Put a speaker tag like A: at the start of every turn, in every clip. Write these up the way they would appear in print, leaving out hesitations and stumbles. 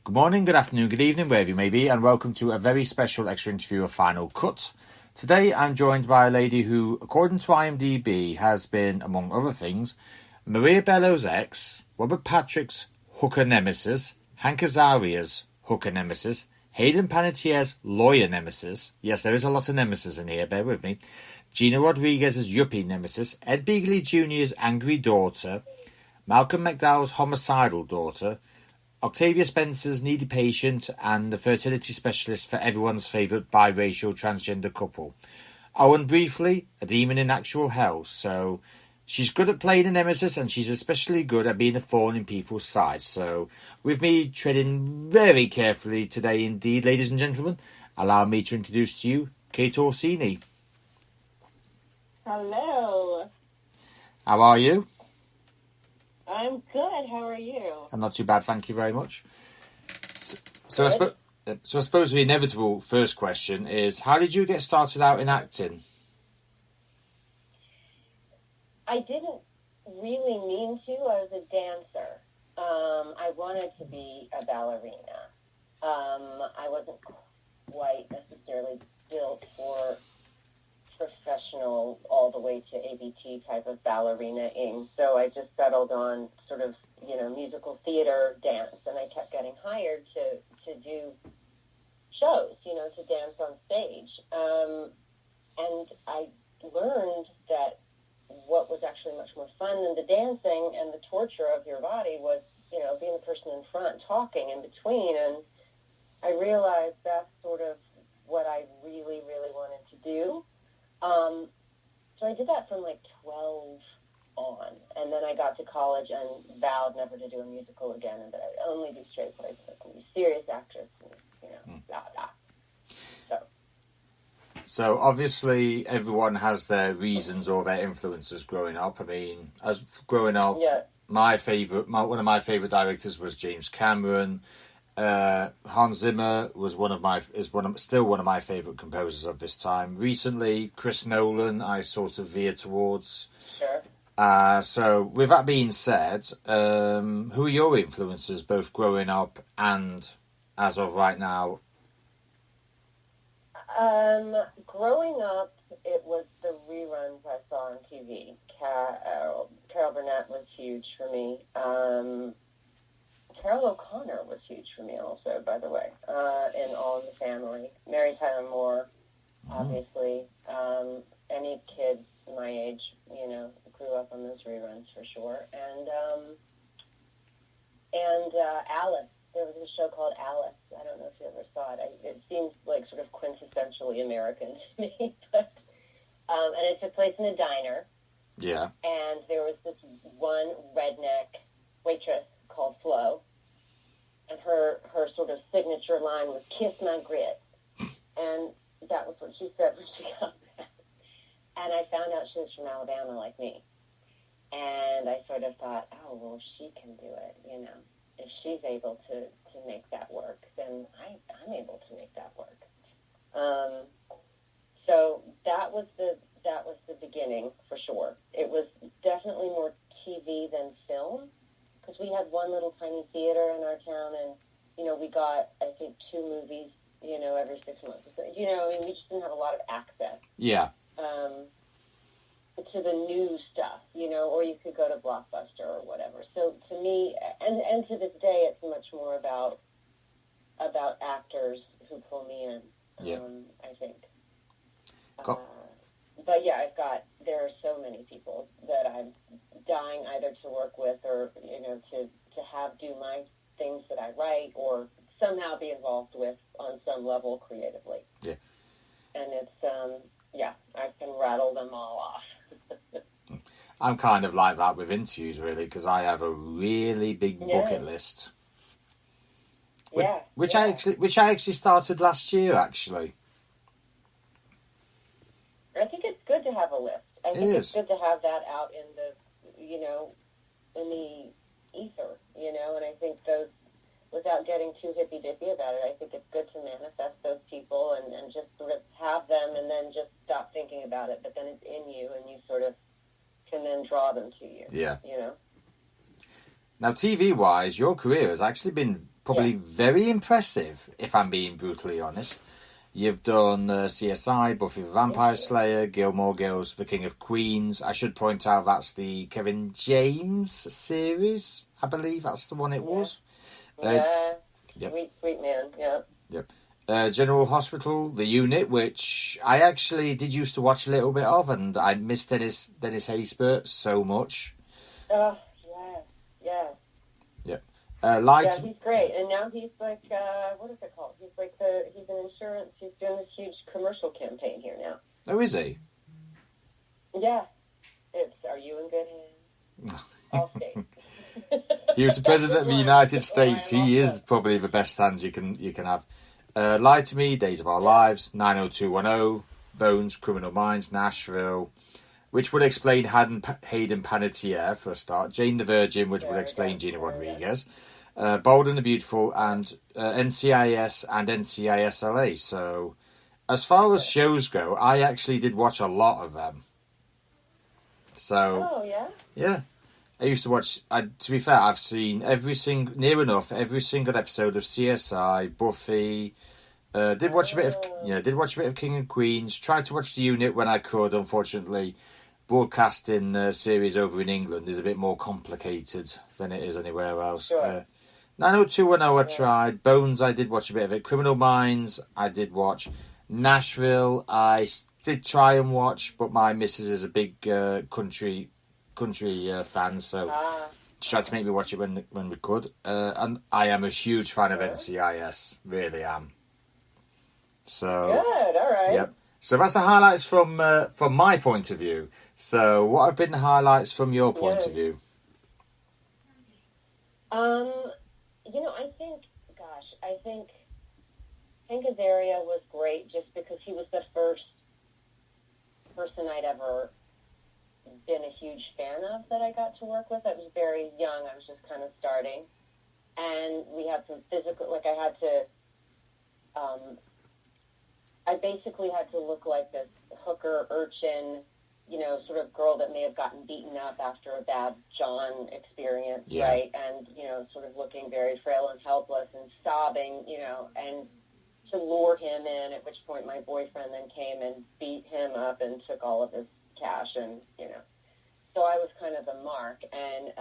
A: Good morning, good afternoon, good evening, wherever you may be, and welcome to a very special extra interview of Final Cut. Today I'm joined by a lady who, according to Imdb, has been, among other things, Maria Bello's ex, Robert Patrick's hooker nemesis, Hank Azaria's hooker nemesis, Hayden Panettiere's lawyer nemesis, yes, there is a lot of nemesis in here, bear with me, Gina Rodriguez's yuppie nemesis, Ed Begley Jr.'s angry daughter, Malcolm McDowell's homicidal daughter, Octavia Spencer's needy patient, and the fertility specialist for everyone's favourite biracial transgender couple. Oh, and briefly, a demon in actual hell. So she's good at playing a nemesis, and she's especially good at being a thorn in people's sides. So with me treading very carefully today indeed, ladies and gentlemen, allow me to introduce to you Kate Orsini.
B: Hello.
A: How are you?
B: I'm good. How are you?
A: I'm not too bad, thank you very much. So I suppose the inevitable first question is, how did you get started out in acting?
B: I didn't really mean to. I was a dancer. I wanted to be a ballerina. I wasn't quite necessarily built for professional all the way to ABT type of ballerina-ing. So I just settled on sort of, musical theater dance, and I kept getting hired to do shows, to dance on stage. And I learned that what was actually much more fun than the dancing and the torture of your body was, being the person in front, talking in between. And I realized that's sort of what I really, really wanted to do. So I did that from like 12 on, and then I got to college and vowed never to do a musical again, and that I would only do straight plays, and I would be a serious actress, and, blah, blah.
A: So obviously everyone has their reasons or their influences growing up. I mean, as growing up,
B: yeah.
A: one of my favourite directors was James Cameron. Hans Zimmer was still one of my favourite composers of this time. Recently, Chris Nolan, I sort of veer towards.
B: Sure.
A: So, with that being said, who are your influences, both growing up and as of right now?
B: Growing up, it was the reruns I saw on TV. Carol Burnett was huge for me. Carol O'Connor was huge for me also, by the way, in All in the Family. Mary Tyler Moore, obviously. Any kids my age, grew up on those reruns for sure. And Alice. There was a show called Alice. I don't know if you ever saw it. It seems like sort of quintessentially American to me. But, and it took place in a diner.
A: Yeah.
B: And there was this one redneck waitress called Flo. And her sort of signature line was, "Kiss my grits." And that was what she said when she got back. And I found out she was from Alabama like me. And I sort of thought, oh, well, she can do it, If she's able to make that work, then I'm able to make that work. So that was the beginning, for sure. It was definitely more TV than film. Because we had one little tiny theater in our town, and, we got, I think, 2 movies, every 6 months. We just didn't have a lot of access.
A: Yeah.
B: To the new stuff, or you could go to Blockbuster or whatever. So to me, and to this day, it's much more about actors who pull me in, I think. But yeah, there are so many people that I'm dying either to work with or, to have do my things that I write or somehow be involved with on some level creatively.
A: Yeah.
B: And it's, I can rattle them all off.
A: I'm kind of like that with interviews, really, because I have a really big bucket list. Which I actually started last year, actually.
B: I think it's good to have a list. I think it's good to have that out in the, in the ether, and I think those, without getting too hippy-dippy about it, I think it's good to manifest those people and just sort of have them and then just stop thinking about it, but then it's in you and you sort of can then draw them to you.
A: Yeah. Now, TV-wise, your career has actually been probably very impressive, if I'm being brutally honest. You've done CSI, Buffy-the-Vampire-Slayer, Gilmore Girls, The King of Queens. I should point out that's the Kevin James series. I believe that's the one it was.
B: Yep. Sweet man,
A: Yep. General Hospital, The Unit, which I actually did used to watch a little bit of, and I miss Dennis Haysbert so much.
B: Yeah.
A: Yep.
B: He's great, and now he's like, what is it called? He's like he's an insurance. He's doing this huge commercial campaign here now.
A: Oh, is he?
B: Yeah. It's Are You in Good Hands? All states.
A: He was the president of the United States. He is probably the best hands you can have. Lie to Me, Days of Our Lives, 90210, Bones, Criminal Minds, Nashville, which would explain Hayden Panettiere for a start. Jane the Virgin, which would explain Gina Rodriguez. Bold and the Beautiful, and NCIS and NCIS LA. So, as far as shows go, I actually did watch a lot of them. So, yeah. I used to watch. To be fair, I've seen every single episode of CSI, Buffy. Did watch a bit of King and Queens. Tried to watch The Unit when I could. Unfortunately, broadcasting the series over in England is a bit more complicated than it is anywhere else.
B: Sure.
A: 90210 I tried. Bones, I did watch a bit of it. Criminal Minds, I did watch. Nashville, I did try and watch, but my missus is a big country fan, so she tried to make me watch it when we could. And I am a huge fan of NCIS, really am. So
B: good, all right.
A: Yep. So that's the highlights from my point of view. So what have been the highlights from your point of view? I think Hank Azaria was great just because he was the first person I'd ever been a huge fan of that I got to work with. I was very young. I was just kind of starting. And we had some physical, like I basically had to look like this hooker urchin, sort of girl that may have gotten beaten up after a bad John experience, right? And, sort of looking very frail and helpless and sobbing, and to lure him in, at which point my boyfriend then came and beat him up and took all of his cash and, So I was kind of the mark, and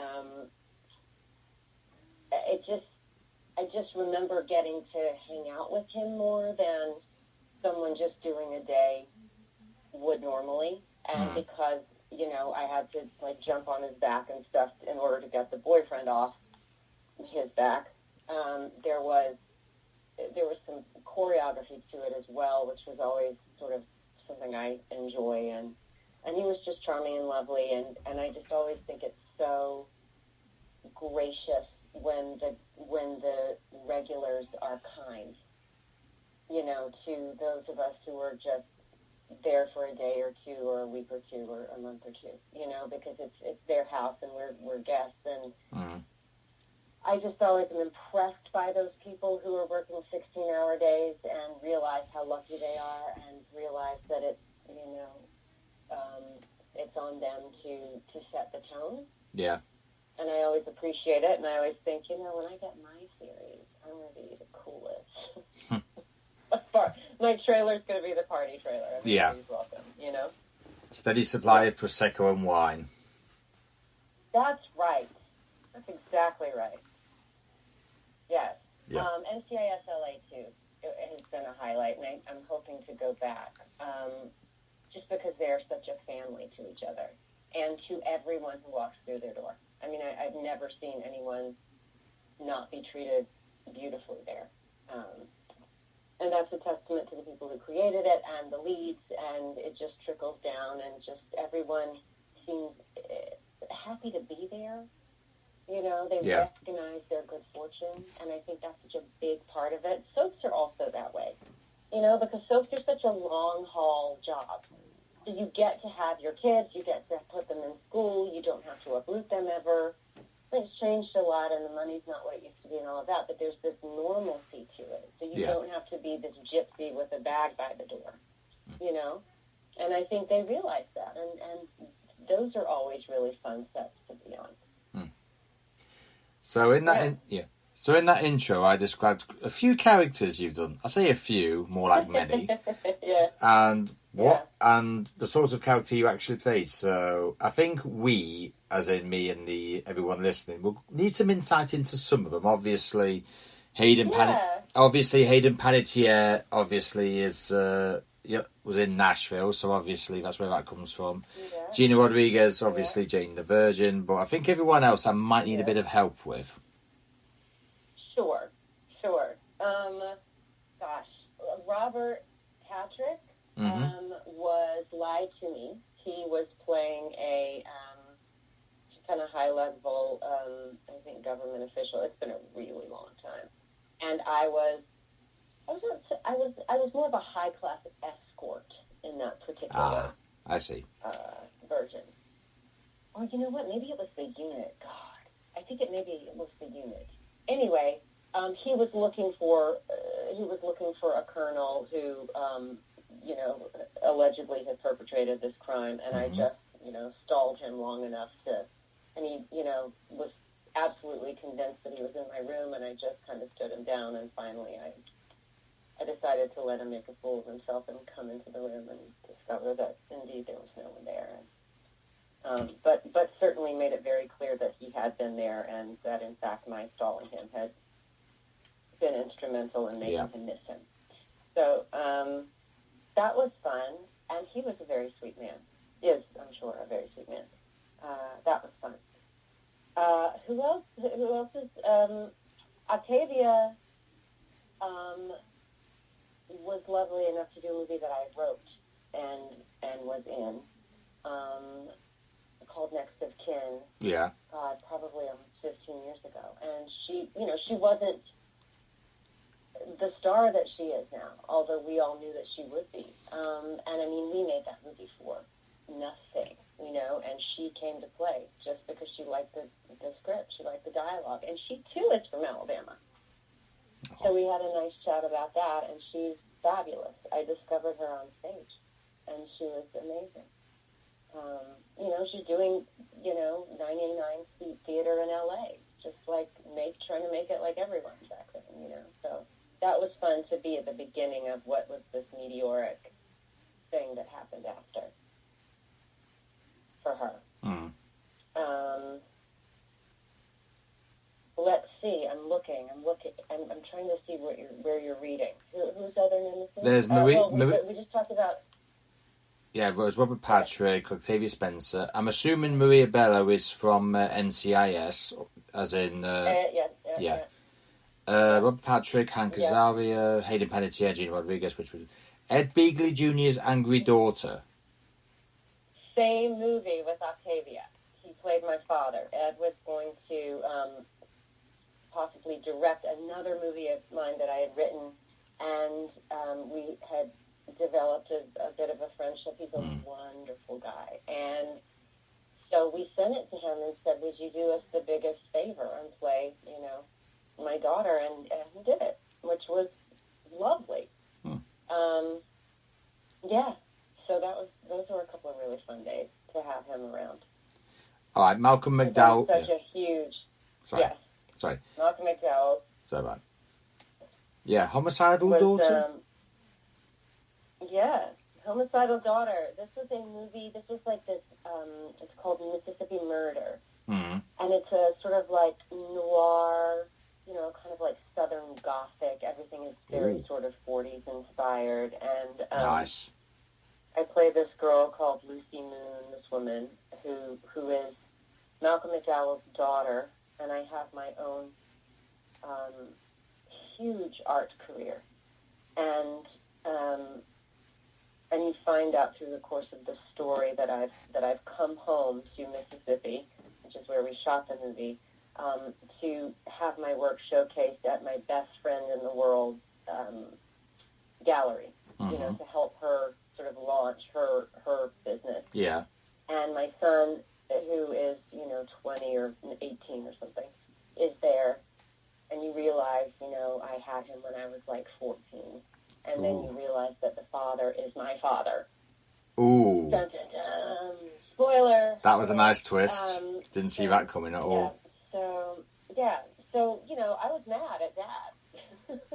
A: I just remember getting to hang out with him more than someone just doing a day would normally, and because I had to jump on his back and stuff in order to get the boyfriend off his back. There was some choreography to it as well, which was always sort of something I enjoy, and he was just charming and lovely, and I just always think it's so gracious when the regulars are kind, to those of us who are just there for a day or two or a week or two or a month or two, because it's their house and we're guests, and I just always am impressed by those people who are working 16-hour days and realize how lucky they are and realize that it's, it's on them to set the tone. Yeah. And I always appreciate it, and I always think, when I get my series, I'm going to be the coolest. My trailer's going to be the party trailer. Everybody's welcome, Steady supply of Prosecco and wine. That's right. That's exactly right. Yes. Yeah. NCIS LA, too, it has been a highlight, and I'm hoping to go back, just because they're such a family to each other and to everyone who walks through their door. I mean, I've never seen anyone not be treated beautifully there. And that's a testament to the people who created it and the leads, and it just trickles down, and just everyone seems happy to be there. They recognize their good fortune, and I think that's such a big part of it. Soaps are also that way, because soaps are such a long-haul job. So you get to have your kids, you get to put them in school, you don't have to uproot them ever. It's changed a lot, and the money's not what it used to be and all of that, but there's this normalcy to it. So you don't have to be this gypsy with a bag by the door, And I think they realize that, and those are always really fun sets to be on. So So in that intro, I described a few characters you've done. I say a few, more like many.
B: Yeah.
A: And and the sort of character you actually played. So I think we, as in me and everyone listening, will need some insight into some of them. Obviously, Hayden Panettiere obviously is was in Nashville, so obviously that's where that comes from.
B: Yeah.
A: Gina Rodriguez, obviously Jane the Virgin, but I think everyone else I might need a bit of help with.
B: Sure. Gosh, Robert Patrick was lied to me. He was playing a kind of high level, I think, government official. It's been a really long time, and I was more of a high class escort in that particular.
A: I see.
B: Version. Or you know what? Maybe it was the unit. God, I think maybe it was the unit. Anyway, he was looking for a colonel who, allegedly had perpetrated this crime, and I just, stalled him long enough and he, was absolutely convinced that he was in my room, and I just kind of stood him down, and finally I decided to let him make a fool of himself and come into the room and discover that indeed there was no one there. But certainly made it very clear that he had been there, and that in fact my stalling him had been instrumental in making him miss him. So that was fun, and he was a very sweet man. Is, I'm sure, a very sweet man. That was fun. Who else is Octavia was lovely enough to do a movie that I wrote and was in, called Next of Kin.
A: Yeah.
B: Probably almost 15 years ago. And she wasn't the star that she is now, although we all knew that she would be. And I mean, we made that movie for nothing, and she came to play just because she liked the script, she liked the dialogue, and she too is from Alabama. So we had a nice chat about that, and she's fabulous. I discovered her on stage, and she was amazing. She's doing, 99-seat theater in L.A., just like trying to make it like everyone back then, So that was fun to be at the beginning of what was this meteoric thing that happened after for her.
A: Mm.
B: Let's see. I'm looking. I'm trying to see where you're reading. Who's other nemesis?
A: There's
B: we just talked about.
A: Yeah, there's Robert Patrick, Octavia Spencer. I'm assuming Maria Bello is from NCIS, as in.
B: Yeah.
A: Robert Patrick, Hank Azaria, Hayden Panettiere, Gina Rodriguez, which was Ed Begley Jr.'s angry daughter.
B: Same movie with Octavia. He played my father. Ed was going to possibly direct another movie of mine that I had written, and we had developed a bit of a friendship. He's a wonderful guy. And so we sent it to him and said, would you do us the biggest favor and play, my daughter? And he did it, which was lovely. So those were a couple of really fun days to have him around.
A: All right, Malcolm McDowell.
B: Such a huge...
A: Sorry.
B: Malcolm McDowell.
A: Sorry about that. Yeah, homicidal daughter?
B: Homicidal Daughter. This was a movie, this was like this, it's called Mississippi Murder.
A: Mm-hmm.
B: And it's a sort of like noir, kind of like Southern Gothic. Everything is very sort of 40s inspired. And
A: nice.
B: I play this girl called Lucy Moon, this woman, who is Malcolm McDowell's daughter, and I have my own huge art career. And you find out through the course of the story that I've come home to Mississippi, which is where we shot the movie, to have my work showcased at my best friend in the world gallery, to help her sort of launch her business.
A: Yeah.
B: And my son, who is 20 or 18 or something, is there, and you realize I had him when I was like 14. And then you realize that the father is my father.
A: Ooh.
B: Dun, dun, dun. Spoiler.
A: That was a nice twist. Didn't see that coming at all.
B: So so, I was mad at Dad.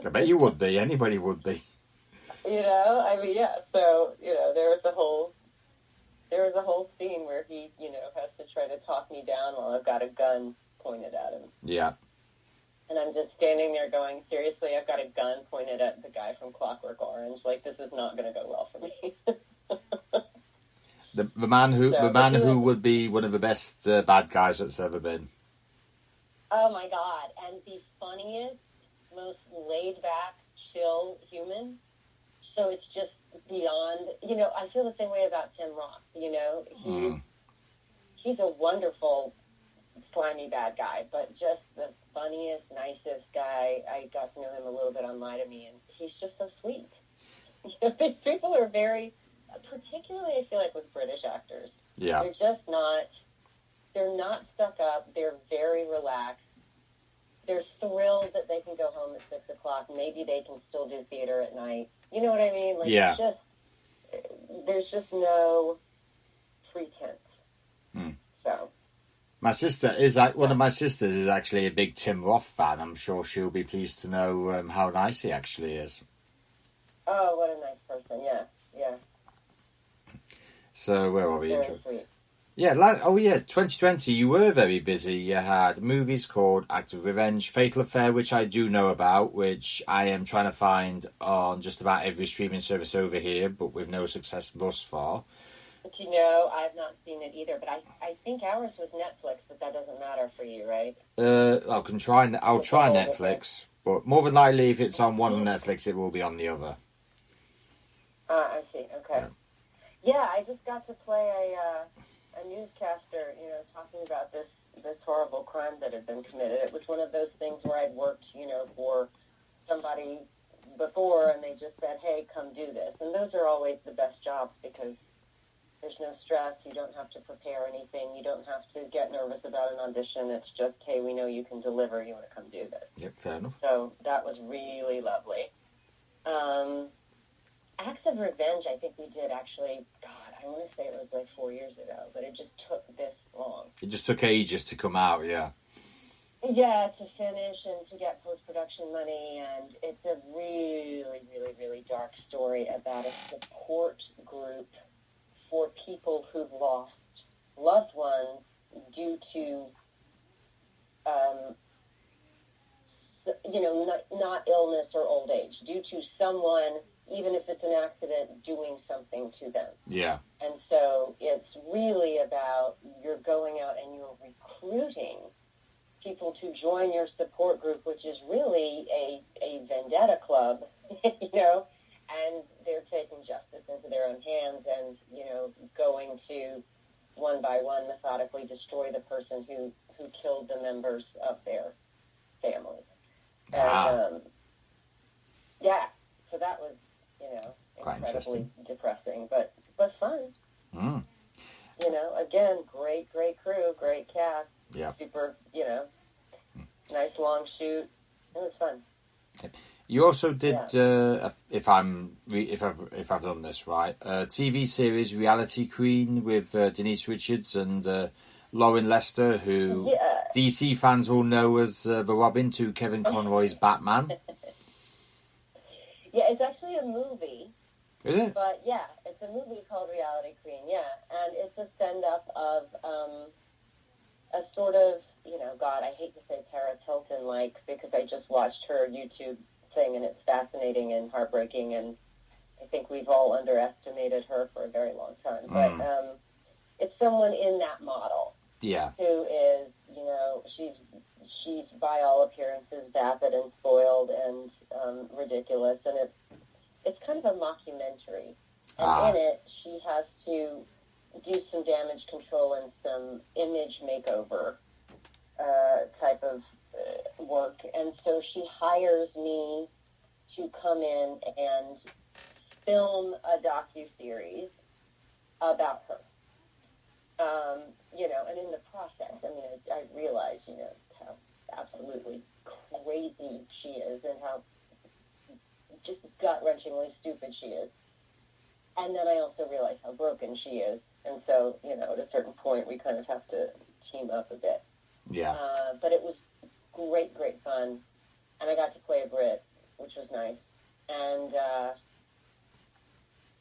A: I bet you would be. Anybody would be.
B: Yeah. So, there was a whole scene where he, has to try to talk me down while I've got a gun pointed at him.
A: Yeah.
B: And I'm just standing there going, seriously, I've got a gun pointed at the guy from Clockwork Orange. Like, this is not going to go well for me.
A: The man who would be one of the best bad guys that's ever been.
B: Oh my God! And the funniest, most laid-back, chill human. So it's just beyond. I feel the same way about Tim Roth. He's a wonderful, slimy bad guy, but just the funniest, nicest guy. I got to know him a little bit on Lie to Me, and he's just so sweet. These people are very. Particularly, I feel like with British actors,
A: yeah,
B: they're not stuck up. They're very relaxed. They're thrilled that they can go home at 6 o'clock. Maybe they can still do theater at night. You know what I mean? Like,
A: yeah.
B: There's just no pretense. So,
A: one of my sisters is actually a big Tim Roth fan. I'm sure she'll be pleased to know how nice he actually is.
B: Oh, what a nice person! Yeah.
A: So where are we?
B: Very sweet.
A: Yeah, 2020, you were very busy. You had movies called Act of Revenge, Fatal Affair, which I do know about, which I am trying to find on just about every streaming service over here, but with no success thus far.
B: But I've not seen it either, but I think ours was Netflix, but that doesn't matter for you, right?
A: I'll try Netflix, but more than likely if it's on one Netflix, it will be on the other.
B: I see, okay. Yeah, I just got to play a newscaster, talking about this horrible crime that had been committed. It was one of those things where I'd worked, for somebody before, and they just said, hey, come do this. And those are always the best jobs because there's no stress. You don't have to prepare anything. You don't have to get nervous about an audition. It's just, hey, we know you can deliver. You want to come do this.
A: Yep, fair enough.
B: So that was really lovely. Acts of Revenge, I think we did actually, God, I want to say it was like 4 years ago, but it just took this long.
A: It just took ages to come out, yeah.
B: Yeah, to finish and to get post-production money, and it's a really, really, really dark story about a support group for people who've lost loved ones due to, not illness or old age, due to someone, even if it's an accident, doing something to them.
A: Yeah.
B: And so it's really about you're going out and you're recruiting people to join your support group, which is really a vendetta club, and they're taking justice into their own hands and, going to one by one methodically destroy the person who killed the members of their family. And, so that was, incredibly depressing, but fun.
A: Mm.
B: Again, great crew, great cast.
A: Yeah.
B: Super, nice long shoot. It was fun.
A: You also did, if I've done this right, TV series Reality Queen with Denise Richards and Lauren Lester, who DC fans will know as the Robin to Kevin Conroy's Batman.
B: Yeah, it's actually a movie.
A: Is it?
B: But yeah, it's a movie called Reality Queen, and it's a send-up of a sort of, God, I hate to say Paris Hilton-like, because I just watched her YouTube thing, and it's fascinating and heartbreaking, and I think we've all underestimated her for a very long time. But it's someone in that model.
A: Yeah.
B: Who is, she's by all appearances vapid and spoiled and ridiculous, and it's kind of a mockumentary. And in it, she has to do some damage control and some image makeover type of work. And so she hires me to come in and film a docuseries about her. And in the process, I realize, how absolutely crazy she is and how just gut-wrenchingly stupid she is. And then I also realize how broken she is. And so, at a certain point, we kind of have to team up a bit.
A: Yeah.
B: But it was great, great fun. And I got to play a Brit, which was nice. And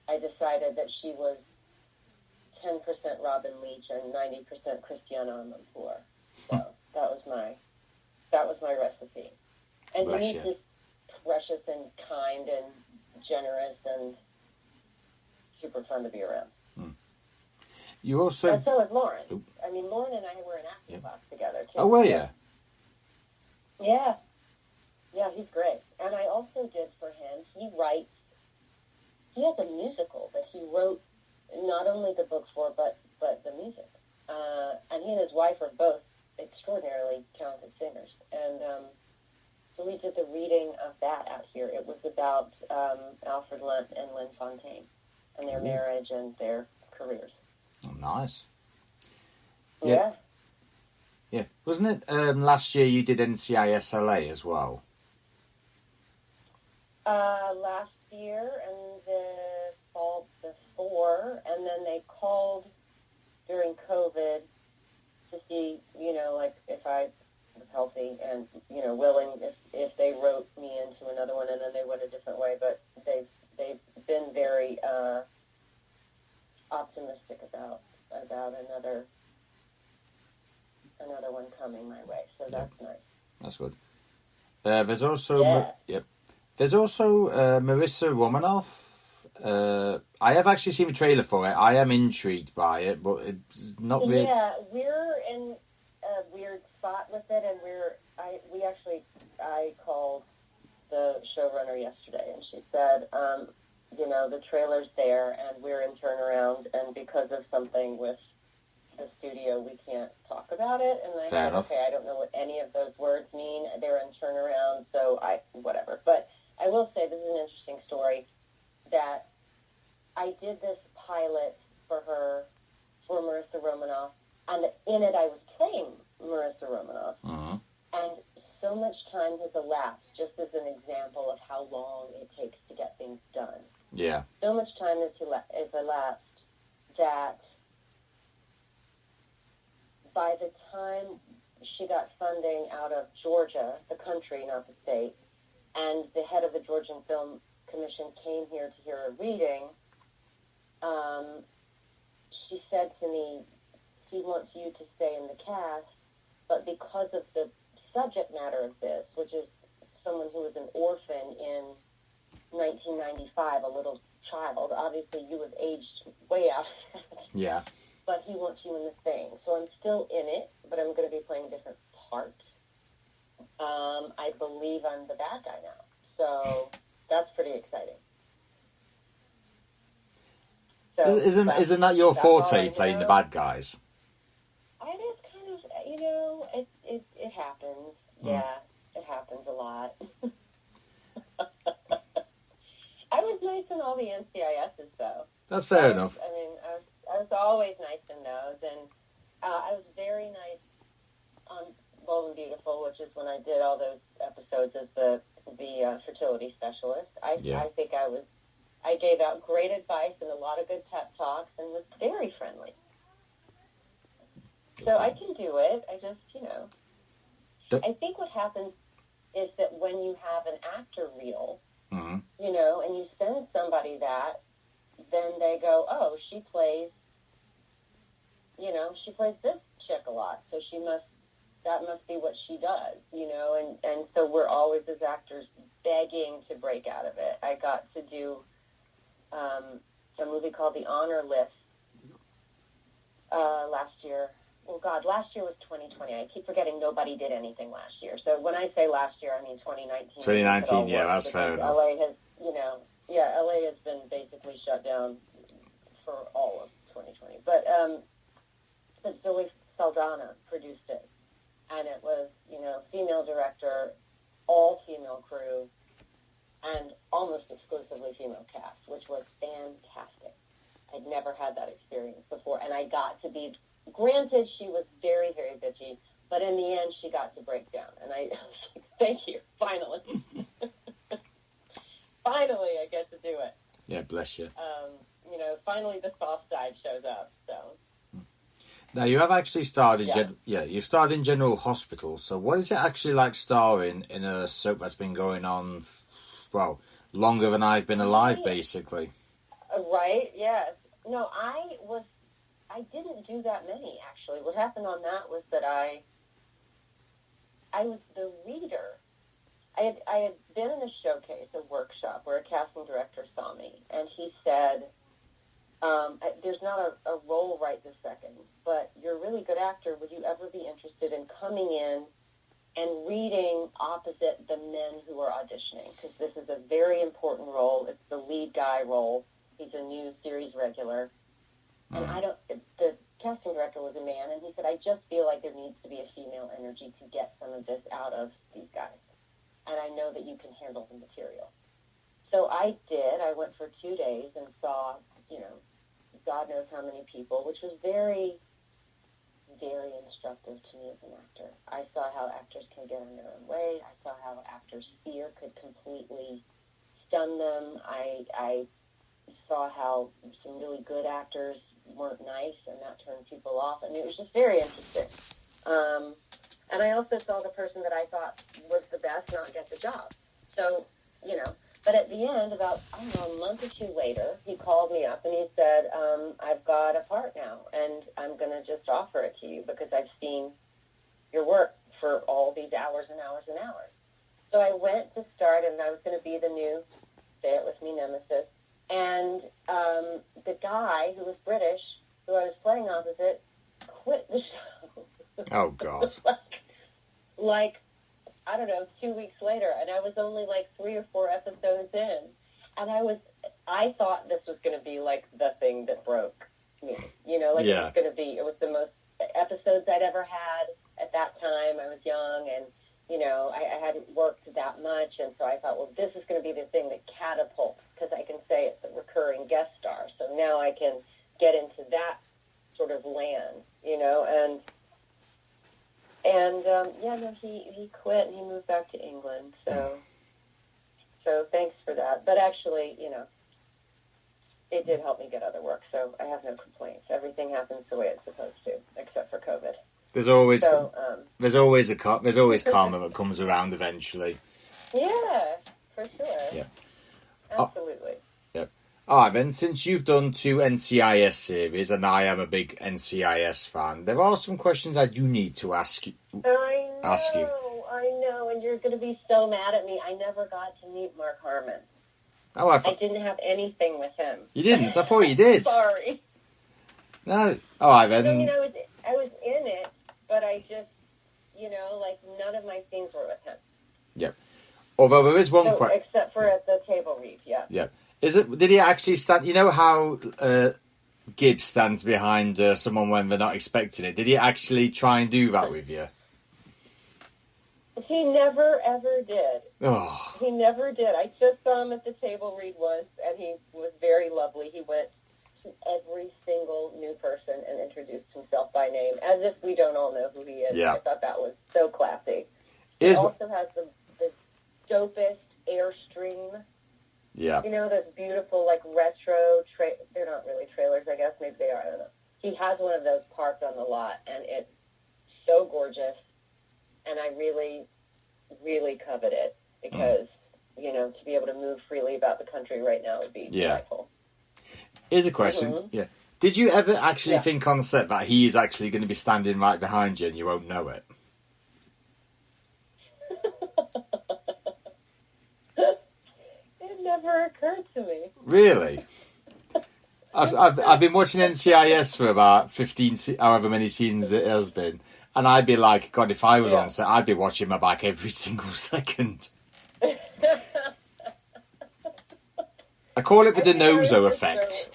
B: I decided that she was 10% Robin Leach and 90% Christiana Amanpour. So that was my recipe. And Denise is precious and kind and generous and super fun to be around.
A: You also...
B: And so is Lauren. I mean, Lauren and I were in acting class together, too.
A: Oh, were you?
B: Yeah. Yeah, he's great. And I also did for him, he has a musical that he wrote not only the book for, but the music. And he and his wife are both extraordinarily talented singers. And so we did the reading of that out here. It was about Alfred Lunt and Lynn Fontaine and their marriage and their careers.
A: Oh, nice.
B: Yeah.
A: Yeah. Wasn't it last year you did NCIS LA as well?
B: Last year and the fall before, and then they called during COVID to see, like if I was healthy and, willing, if they wrote me into another one, and then they went a different way, but they've been very optimistic about another one coming my way, so that's nice.
A: That's good. There's also There's also Marissa Romanov. I have actually seen a trailer for it. I am intrigued by it, but it's not really.
B: Yeah, we're in a weird spot with it, and I called the showrunner yesterday, and she said, the trailer's there, and we're in turnaround, and because of something with the studio, we can't talk about it. And I said, okay, I don't know what any of those words mean. They're in turnaround, so whatever. But I will say this is an interesting story that I did this pilot for Marissa Romanov, and in it I was playing Marissa Romanov.
A: Uh-huh.
B: And so much time has elapsed, just as an example of how long it takes to get things done.
A: Yeah.
B: So much time has elapsed that by the time she got funding out of Georgia, the country, not the state, and the head of the Georgian Film Commission came here to hear a reading, she said to me, he wants you to stay in the cast, but because of the subject matter of this, which is someone who was an orphan in 1995, a little child, obviously you have aged way out of that.
A: Yeah.
B: But he wants you in the thing. So I'm still in it, but I'm going to be playing a different part. I believe I'm the bad guy now. So that's pretty exciting. So
A: isn't that your forte, playing the bad guys?
B: It is kind of, it happens. Yeah, it happens a lot. I was nice in all the NCISs, though.
A: That's fair enough.
B: I mean, I was always nice in those, and I was very nice on Bold and Beautiful, which is when I did all those episodes as the fertility specialist. I think I gave out great advice and a lot of good pep talks and was very friendly. So I can do it. I just, I think what happens is that when you have an actor reel,
A: mm-hmm.
B: And you send somebody that, then they go, oh, she plays this chick a lot, so that must be what she does, and so we're always, as actors, begging to break out of it. I got to do a movie called The Honor List last year. Oh, God, last year was 2020. I keep forgetting nobody did anything last year. So when I say last year, I mean 2019.
A: 2019, yeah, that's fair enough.
B: LA has, LA has been basically shut down for all of 2020. But Zoe Saldana produced it. And it was, female director, all female crew, and almost exclusively female cast, which was fantastic. I'd never had that experience before. And I got to be, granted, she was very, very bitchy, but in the end, she got to break down. And I was like, thank you, finally. Finally, I get to do it.
A: Yeah, bless you.
B: Finally the soft side shows up, so.
A: Now, you have actually starred in
B: Yeah.
A: you've starred in General Hospital. So, what is it actually like starring in a soap that's been going on, well, longer than I've been alive, basically?
B: Right? Yes. No, I didn't do that many, actually. What happened on that was that I was the reader. I had been in a showcase, a workshop, where a casting director saw me, and he said, there's not a role right this second, but you're a really good actor. Would you ever be interested in coming in and reading opposite the men who are auditioning? Because this is a very important role. It's the lead guy role. He's a new series regular. And the casting director was a man, and he said, I just feel like there needs to be a female energy to get some of this out of these guys. And I know that you can handle the material. So I did. I went for 2 days and saw, God knows how many people, which was very, very instructive to me as an actor. I saw how actors can get in their own way. I saw how actors' fear could completely stun them. I saw how some really good actors weren't nice, and that turned people off. I mean, it was just very interesting. And I also saw the person that I thought was the best not get the job. So, but at the end, about, a month or two later, he called me up and he said, I've got a part now, and I'm going to just offer it to you because I've seen your work for all these hours and hours and hours. So I went to start, and I was going to be the new, say it with me, nemesis. And the guy who was British, who I was playing opposite, quit the show.
A: Oh, God.
B: like, I don't know, 2 weeks later, and I was only like 3 or 4 episodes in. And I thought this was going to be like the thing that broke me. It was going to be, it was the most episodes I'd ever had at that time. I was young, and, I hadn't worked that much. And so I thought, well, this is going to be the thing that catapults, because I can say it's a recurring guest star. So now I can get into that sort of land, he quit and he moved back to England. So thanks for that. But actually, it did help me get other work. So I have no complaints. Everything happens the way it's supposed to, except for COVID.
A: There's always karma that comes around eventually.
B: Yeah, for sure.
A: Yeah.
B: Absolutely.
A: All right, then, since you've done 2 NCIS series, and I am a big NCIS fan, there are some questions I do need to ask you.
B: I know, and you're going to be so mad at me. I never got to meet Mark Harmon.
A: Oh,
B: I didn't have anything with him.
A: You didn't? I thought you did.
B: Sorry.
A: No. All right, then.
B: I was in it, but I just, none of my scenes were with him.
A: Yep. Although there is one question.
B: Except for at the table read, yeah.
A: Yep. Did he actually stand? You know how Gibbs stands behind someone when they're not expecting it? Did he actually try and do that with you?
B: He never, ever did.
A: Oh.
B: He never did. I just saw him at the table read once, and he was very lovely. He went to every single new person and introduced himself by name, as if we don't all know who he is.
A: Yeah.
B: I thought that was so classy. He also has the dopest Airstream.
A: Yeah.
B: Those beautiful, retro, they're not really trailers, I guess. Maybe they are, I don't know. He has one of those parked on the lot, and it's so gorgeous, and I really, really covet it, because, to be able to move freely about the country right now would be delightful.
A: Here's a question. Mm-hmm. Yeah. Did you ever actually think on set that he is actually going to be standing right behind you and you won't know it?
B: Never occurred to me.
A: Really? I've been watching NCIS for about 15, however many seasons it has been, and I'd be like, God, if I was on set, I'd be watching my back every single second. I call it the Denozo effect.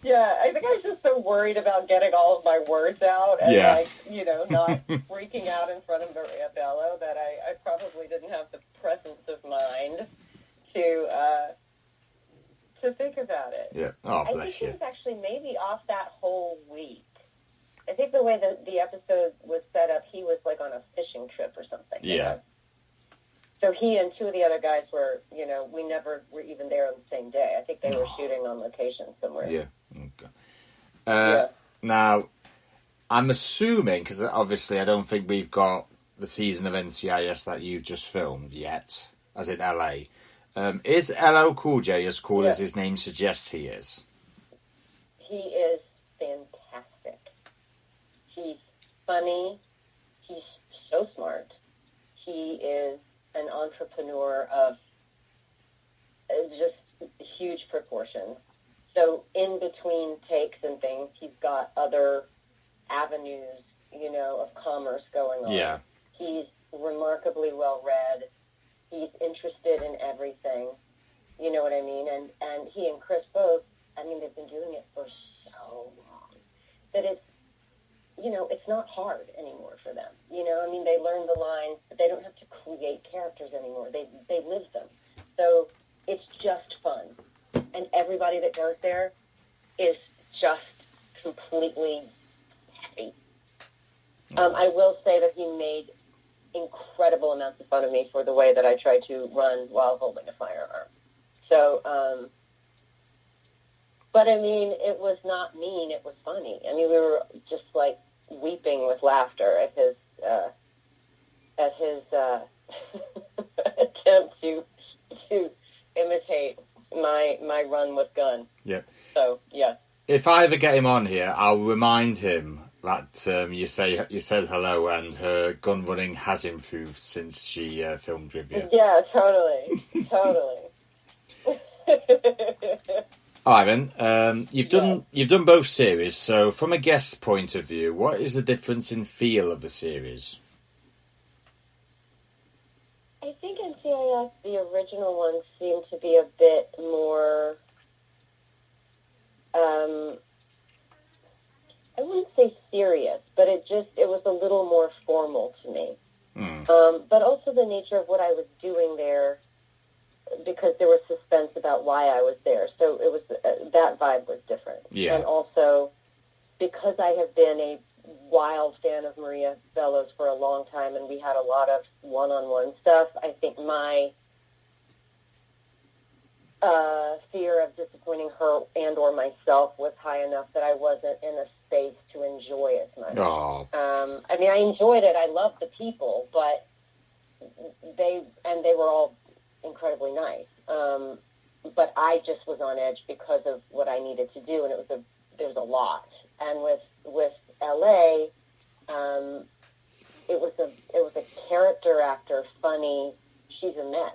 B: I think I was just so worried about getting all of my words out and, not freaking out in front of Maria Bello that I probably didn't have the presence of mind to think about it.
A: Yeah. Oh, bless you.
B: I think he was actually maybe off that whole week. I think the way that the episode was set up, he was on a fishing trip or something.
A: Yeah.
B: So he and 2 of the other guys were, we never were even there on the same day. I think they were shooting on location somewhere.
A: Yeah. Okay. Now, I'm assuming, because obviously I don't think we've got the season of NCIS that you've just filmed yet, as in LA. Is LL Cool J as cool as his name suggests he is?
B: He is fantastic. He's funny. He's so smart. He is an entrepreneur of just huge proportions. So in between takes and things, he's got other avenues, of commerce going on.
A: Yeah.
B: He's remarkably well-read. He's interested in everything. You know what I mean? And he and Chris both, they've been doing it for so long that it's not hard anymore for them. They learn the lines, but they don't have to create characters anymore. They live them. So it's just fun. And everybody that goes there is just completely happy. I will say that he made incredible amounts of fun of me for the way that I tried to run while holding a firearm. So, but it was not mean, it was funny. We were just like weeping with laughter at his attempt to imitate my run with gun.
A: Yep.
B: So, yeah.
A: If I ever get him on here, I'll remind him that you said hello and her gun running has improved since she filmed with you.
B: Yeah, totally.
A: All right, then. You've done both series. So, from a guest point of view, what is the difference in feel of the series?
B: I think NCIS, the original one, seemed to be a bit more. I wouldn't say serious, but it was a little more formal to me. But also the nature of what I was doing there, because there was suspense about why I was there. So it was that vibe was different.
A: Yeah.
B: And also, because I have been a wild fan of Maria Bello's for a long time, and we had a lot of one-on-one stuff, I think my fear of disappointing her and or myself was high enough that I wasn't in a space to enjoy as much.
A: Oh.
B: I enjoyed it. I loved the people, but they were all incredibly nice. But I just was on edge because of what I needed to do, and there was a lot. And with LA, it was a character actor, funny. She's a mess.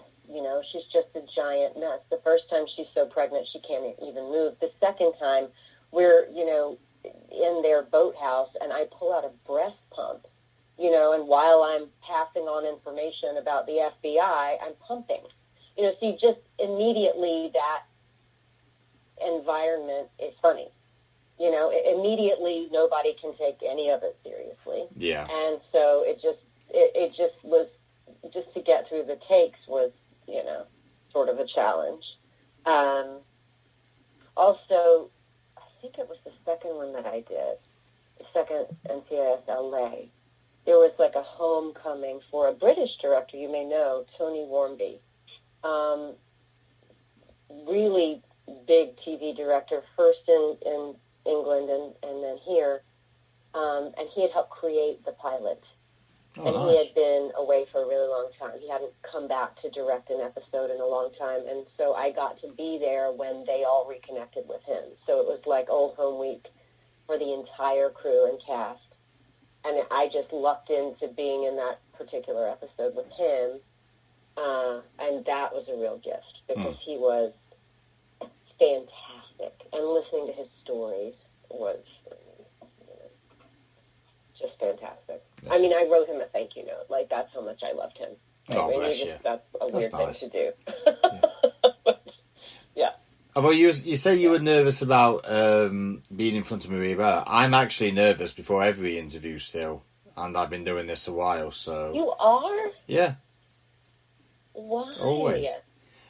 B: She's just a giant mess. The first time she's so pregnant she can't even move. The second time we're, in their boathouse and I pull out a breast pump, and while I'm passing on information about the FBI, I'm pumping. So you just immediately that environment is funny. Immediately nobody can take any of it seriously.
A: Yeah. And
B: so it just was, just to get through the takes was, sort of a challenge. Also, I think it was the second one that I did, the second NCIS LA. There was like a homecoming for a British director you may know, Tony Warmby. Really big TV director, first in England and then here. And he had helped create the pilot.
A: Oh,
B: and
A: nice.
B: He had been away for a really long time. He hadn't come back to direct an episode in a long time. And so I got to be there when they all reconnected with him. So it was like old home week for the entire crew and cast. And I just lucked into being in that particular episode with him. And that was a real gift because he was fantastic. And listening to his stories was just fantastic. Yes. I wrote him a thank you note. Like, that's how much I loved him.
A: Oh, bless you.
B: That's a weird
A: nice.
B: thing to do.
A: Yeah.
B: Yeah.
A: Although you say you were nervous about being in front of Maria Bella. I'm actually nervous before every interview still. And I've been doing this a while, so...
B: You are?
A: Yeah.
B: Why?
A: Always.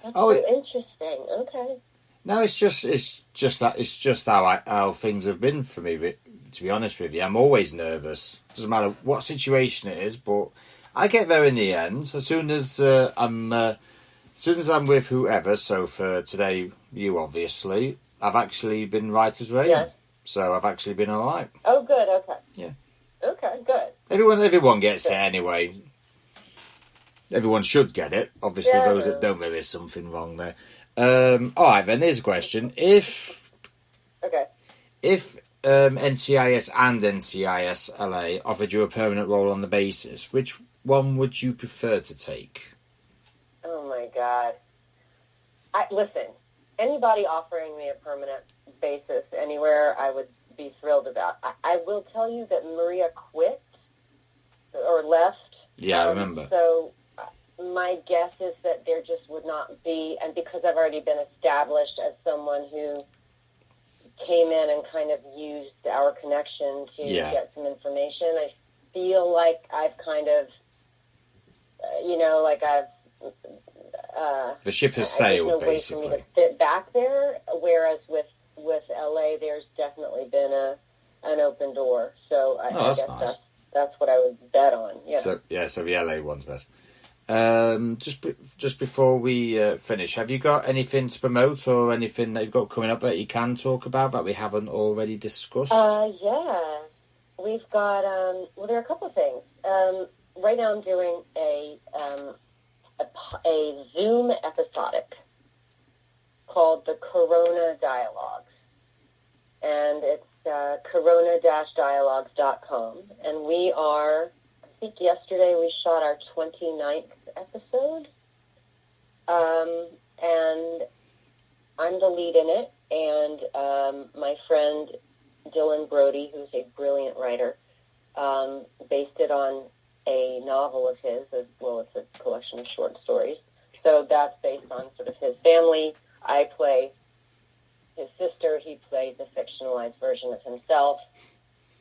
B: That's so interesting. Okay.
A: No, it's just how things have been for me. To be honest with you, I'm always nervous. Doesn't matter what situation it is, but I get there in the end. As soon as I'm with whoever. So for today, you obviously, I've actually been right as rain. Yeah. So I've actually been all right.
B: Oh, good. Okay.
A: Yeah.
B: Okay, good.
A: Everyone gets it anyway. Everyone should get it. Obviously, those that don't, there is something wrong there. All right, then. Here's a question: If NCIS and NCIS LA offered you a permanent role on the basis, which one would you prefer to take?
B: Oh my God! Listen, anybody offering me a permanent basis anywhere, I would be thrilled about. I will tell you that Maria quit or left.
A: Yeah, I remember.
B: So my guess is that there just would not be, and because I've already been established as someone who came in and kind of used our connection to get some information, I feel like I've kind of,
A: the ship has sailed,
B: there's no
A: basically.
B: way for me to fit back there, whereas with LA, there's definitely been an open door. So I guess
A: nice.
B: That's what I would bet on. Yeah.
A: So the LA one's best. Just before we finish, have you got anything to promote or anything that you've got coming up that you can talk about that we haven't already discussed?
B: Yeah. We've got, there are a couple of things. Right now I'm doing a Zoom episodic called the Corona Dialogues. And it's corona-dialogues.com. And we are, I think yesterday we shot our 29th episode. And I'm the lead in it. And my friend Dylan Brody, who's a brilliant writer, based it on a novel of his, as well as a collection of short stories. So that's based on sort of his family. I play his sister. He plays a fictionalized version of himself.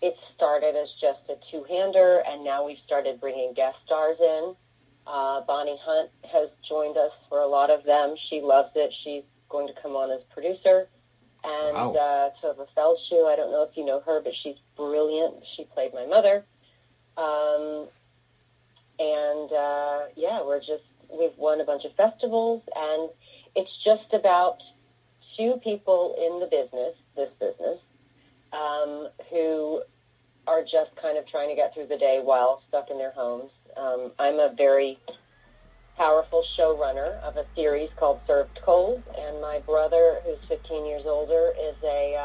B: It started as just a two-hander, and now we've started bringing guest stars in. Bonnie Hunt has joined us for a lot of them. She loves it. She's going to come on as producer. And Tova Feldschuh, I don't know if you know her, but she's brilliant. She played my mother. We've won a bunch of festivals, and it's just about two people in the business, who are just kind of trying to get through the day while stuck in their homes. I'm a very powerful showrunner of a series called Served Cold, and my brother, who's 15 years older, is a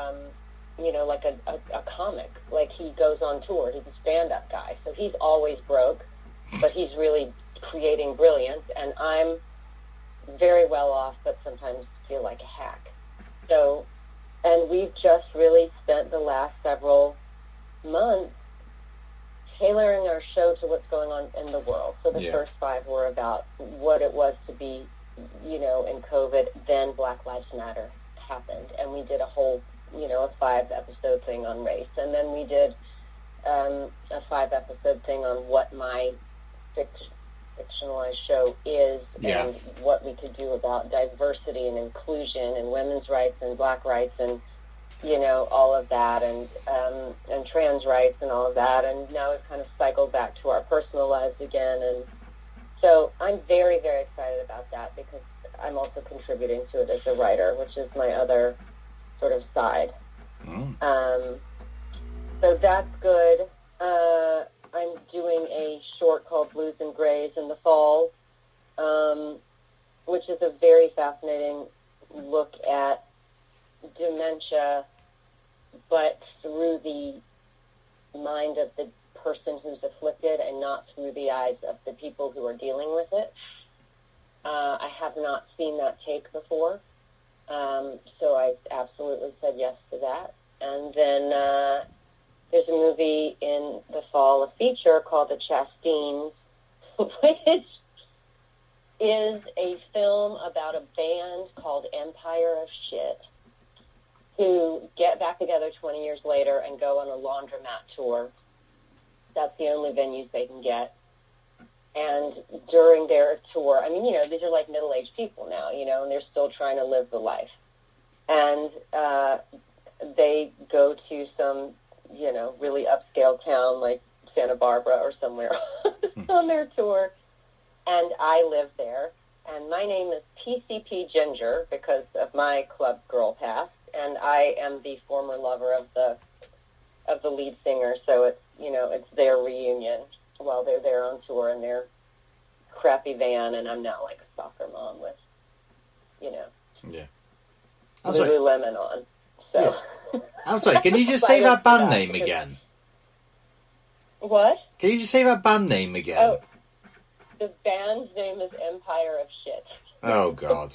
B: comic. Like, he goes on tour. He's a stand-up guy, so he's always broke, but he's really creating brilliance, and I'm very well off, but sometimes feel like a hack. So, and we've just really spent the last several months tailoring our show to what's going on in the world. So the first 5 were about what it was to be, in COVID. Then Black Lives Matter happened, and we did a whole, a 5-episode thing on race. And then we did a 5-episode thing on what my fictionalized show is and what we could do about diversity and inclusion and women's rights and black rights and all of that, and trans rights and all of that. And now we've kind of cycled back to our personal lives again. And so I'm very, very excited about that, because I'm also contributing to it as a writer, which is my other sort of side. So that's good. I'm doing a short called Blues and Grays in the fall, which is a very fascinating look at dementia, but through the mind of the person who's afflicted and not through the eyes of the people who are dealing with it. I have not seen that take before, so I absolutely said yes to that. And then there's a movie in the fall, a feature called The Chastines, which is a film about a band called Empire of Shit, who get back together 20 years later and go on a laundromat tour. That's the only venues they can get. And during their tour, these are like middle-aged people now, and they're still trying to live the life. And they go to some, really upscale town like Santa Barbara or somewhere on their tour. And I live there. And my name is PCP Ginger because of my club girl past. And I am the former lover of of the lead singer, so it's, it's their reunion while they're there on tour in their crappy van, and I'm now like a soccer mom with,
A: Yeah.
B: Lululemon on. So.
A: Yeah. I'm sorry, can you just say that band name again?
B: What?
A: Can you just say that band name again?
B: Oh, the band's name is Empire of Shit.
A: Oh, God.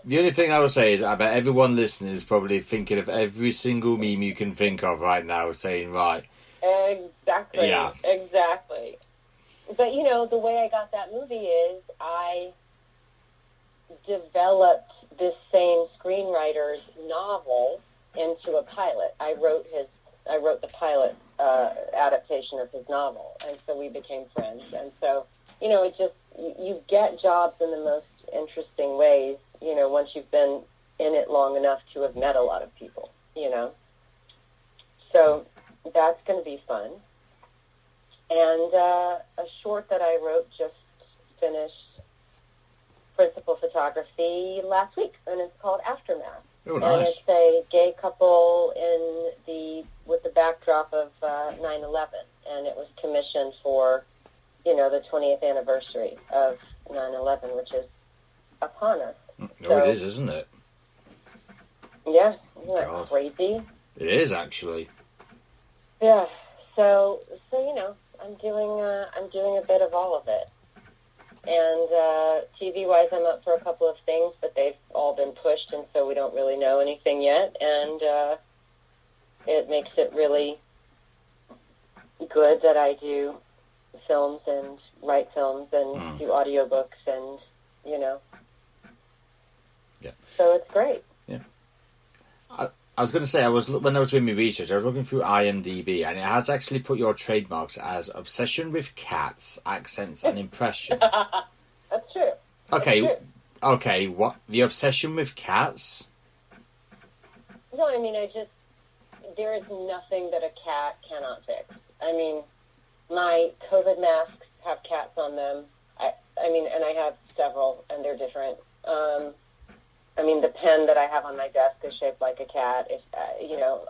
A: The only thing I will say is I bet everyone listening is probably thinking of every single meme you can think of right now, saying, right.
B: Exactly.
A: Yeah.
B: Exactly. But, the way I got that movie is I developed this same screenwriter's novel into a pilot. I wrote the pilot adaptation of his novel, and so we became friends. And so, it just, you get jobs in the most interesting ways, once you've been in it long enough to have met a lot of people, So that's going to be fun. And a short that I wrote just finished principal photography last week, and it's called Aftermath.
A: Oh, nice.
B: And it's a gay couple with the backdrop of 9/11, and it was commissioned for, the 20th anniversary of 9/11, which is upon us.
A: Oh, it is, isn't it?
B: Yeah, isn't that crazy?
A: It is, actually.
B: Yeah. So I'm doing a bit of all of it. And TV-wise, I'm up for a couple of things, but they've all been pushed, and so we don't really know anything yet. And it makes it really good that I do films and write films and do audiobooks and,
A: Yeah.
B: So it's great.
A: Yeah. I was going to say, when I was doing my research, I was looking through IMDb, and it has actually put your trademarks as obsession with cats, accents, and impressions.
B: That's true.
A: Okay,
B: That's true.
A: Okay. What the obsession with cats?
B: No, I mean, there is nothing that a cat cannot fix. I mean, my COVID masks have cats on them. And I have several, and they're different. The pen that I have on my desk is shaped like a cat.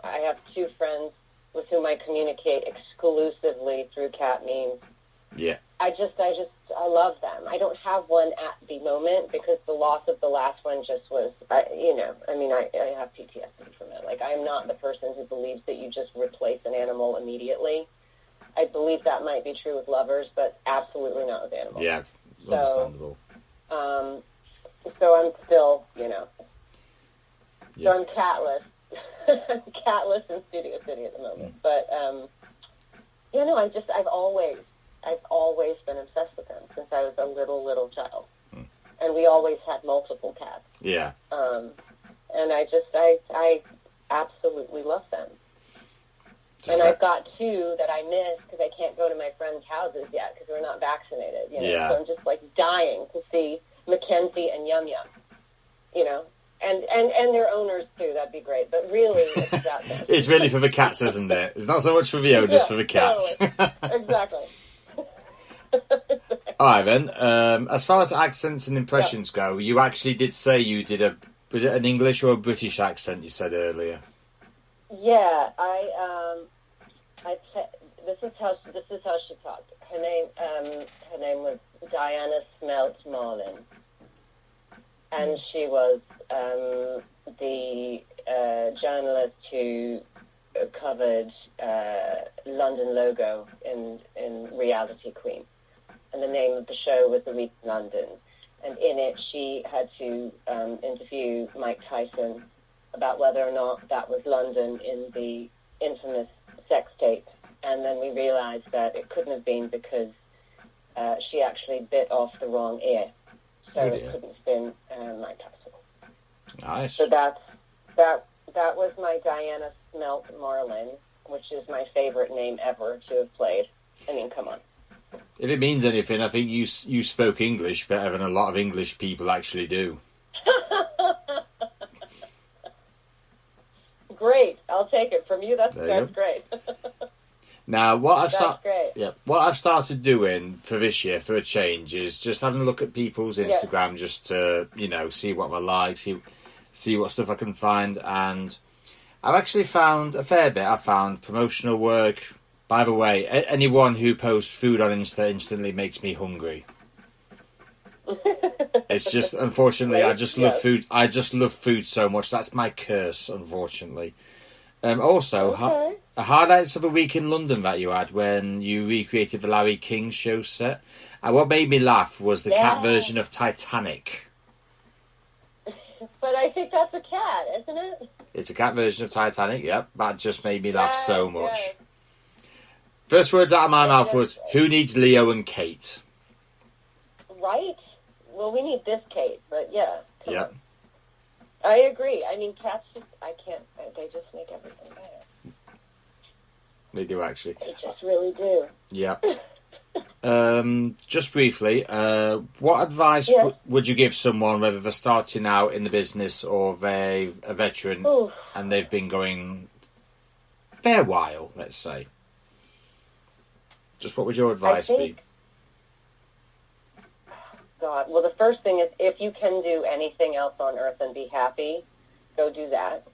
B: I have two friends with whom I communicate exclusively through cat memes.
A: Yeah.
B: I love them. I don't have one at the moment because the loss of the last one just was, I have PTSD from it. Like, I'm not the person who believes that you just replace an animal immediately. I believe that might be true with lovers, but absolutely not with animals.
A: Yeah, understandable.
B: So I'm still,
A: Yeah.
B: So I'm catless. I'm catless in Studio City at the moment. But, I've always been obsessed with them since I was a little child. And we always had multiple cats.
A: Yeah.
B: And I absolutely love them. And I've got two that I miss because I can't go to my friends' houses yet because we're not vaccinated.
A: Yeah.
B: So I'm just dying to see Mackenzie and Yum Yum, and their owners too. That'd be great. But really, it's about them.
A: It's really for the cats, isn't it? It's not so much for the owners, for the cats.
B: Totally. Exactly.
A: All right then. As far as accents and impressions go, you actually did say you did was it an English or a British accent? You said earlier.
B: Yeah, this is how she talked. Her name was Diana Smelt Marlin, and she was the journalist who covered London Logo in Reality Queen, and the name of the show was The Week in London, and in it she had to interview Mike Tyson about whether or not that was London in the infamous sex tape. And then we realized that it couldn't have been because she actually bit off the wrong ear. So it couldn't have been Mike Tyson.
A: Nice.
B: So that was my Diana Smelt Marlin, which is my favorite name ever to have played. I mean, come on.
A: If it means anything, I think you spoke English better than a lot of English people actually do.
B: Great. I'll take it from you. That's great.
A: Now, what I've started doing for this year, for a change, is just having a look at people's Instagram, just to see what they like, see what stuff I can find, and I've actually found a fair bit. I've found promotional work. By the way, anyone who posts food on Insta instantly makes me hungry. It's just, unfortunately, I just love food. I just love food so much. That's my curse, unfortunately. Also, highlights of a week in London that you had when you recreated the Larry King show set. And what made me laugh was the cat version of Titanic.
B: But I think that's a cat, isn't it?
A: It's a cat version of Titanic, yep. That just made me laugh so much. Yes. First words out of my mouth was, who needs Leo and Kate?
B: Right? Well, we need this Kate, but yeah.
A: Yep.
B: I agree. I mean, cats just, they just make everything better.
A: They do, actually.
B: They just really do.
A: Yeah. Just briefly, what advice would you give someone, whether they're starting out in the business or they're a veteran and they've been going a fair while, let's say? Just what would your advice be?
B: God. Well, the first thing is, if you can do anything else on earth and be happy, go do that.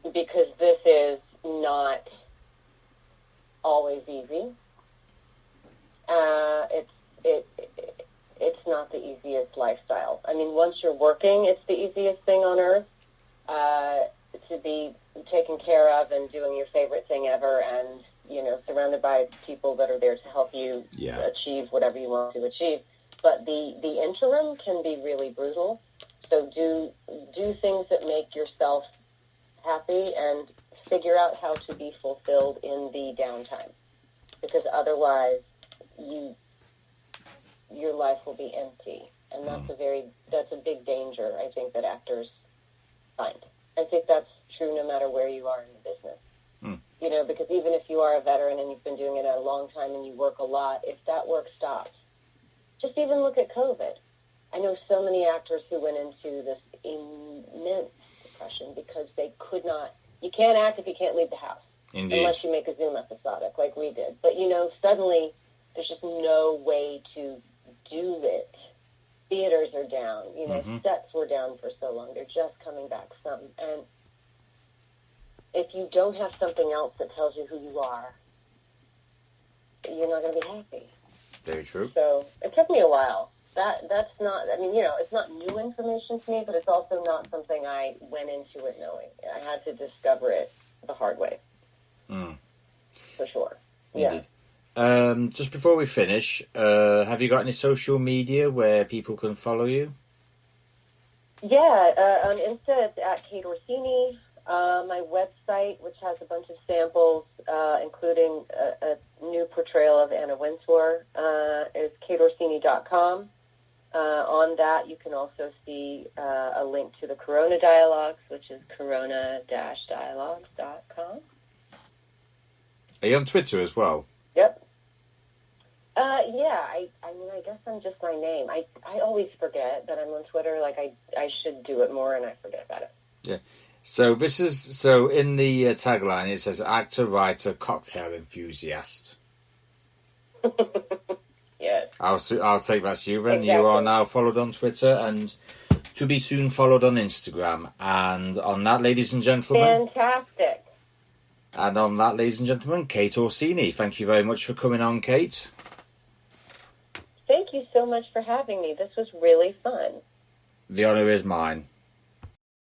B: Because this is not always easy. It's not the easiest lifestyle. I mean, once you're working, it's the easiest thing on earth. To be taken care of and doing your favorite thing ever, and surrounded by people that are there to help you achieve whatever you want to achieve. But the interim can be really brutal. So do things that make yourself happy and figure out how to be fulfilled in the downtime. Because otherwise, your life will be empty. And that's a big danger, I think, that actors find. I think that's true no matter where you are in the business. Because even if you are a veteran and you've been doing it a long time and you work a lot, if that work stops, just even look at COVID. I know so many actors who went into this immense depression because they could not. You can't act if you can't leave the house.
A: Indeed.
B: Unless you make a Zoom episodic like we did. But, suddenly there's just no way to do it. Theaters are down. Sets were down for so long. They're just coming back some. And if you don't have something else that tells you who you are, you're not going to be happy.
A: Very true.
B: So it took me a while. That's not, it's not new information to me, but it's also not something I went into it knowing. I had to discover it the hard way. For sure.
A: Indeed. Yeah. Just before we finish, have you got any social media where people can follow you?
B: Yeah, on Insta it's at Kate Orsini. My website, which has a bunch of samples, including a new portrayal of Anna Wintour, is kateorsini.com. On that, you can also see a link to the Corona Dialogues, which is corona-dialogues.com.
A: Are you on Twitter as well?
B: Yep. I guess I'm just my name. I always forget that I'm on Twitter. Like, I should do it more, and I forget about it.
A: Yeah. So in the tagline it says actor, writer, cocktail enthusiast.
B: Yes.
A: I'll take that to you then.
B: Exactly.
A: You are now followed on Twitter and to be soon followed on Instagram. And on that, ladies and gentlemen.
B: Fantastic.
A: And on that, ladies and gentlemen, Kate Orsini. Thank you very much for coming on, Kate.
B: Thank you so much for having me. This was really fun.
A: The honour is mine.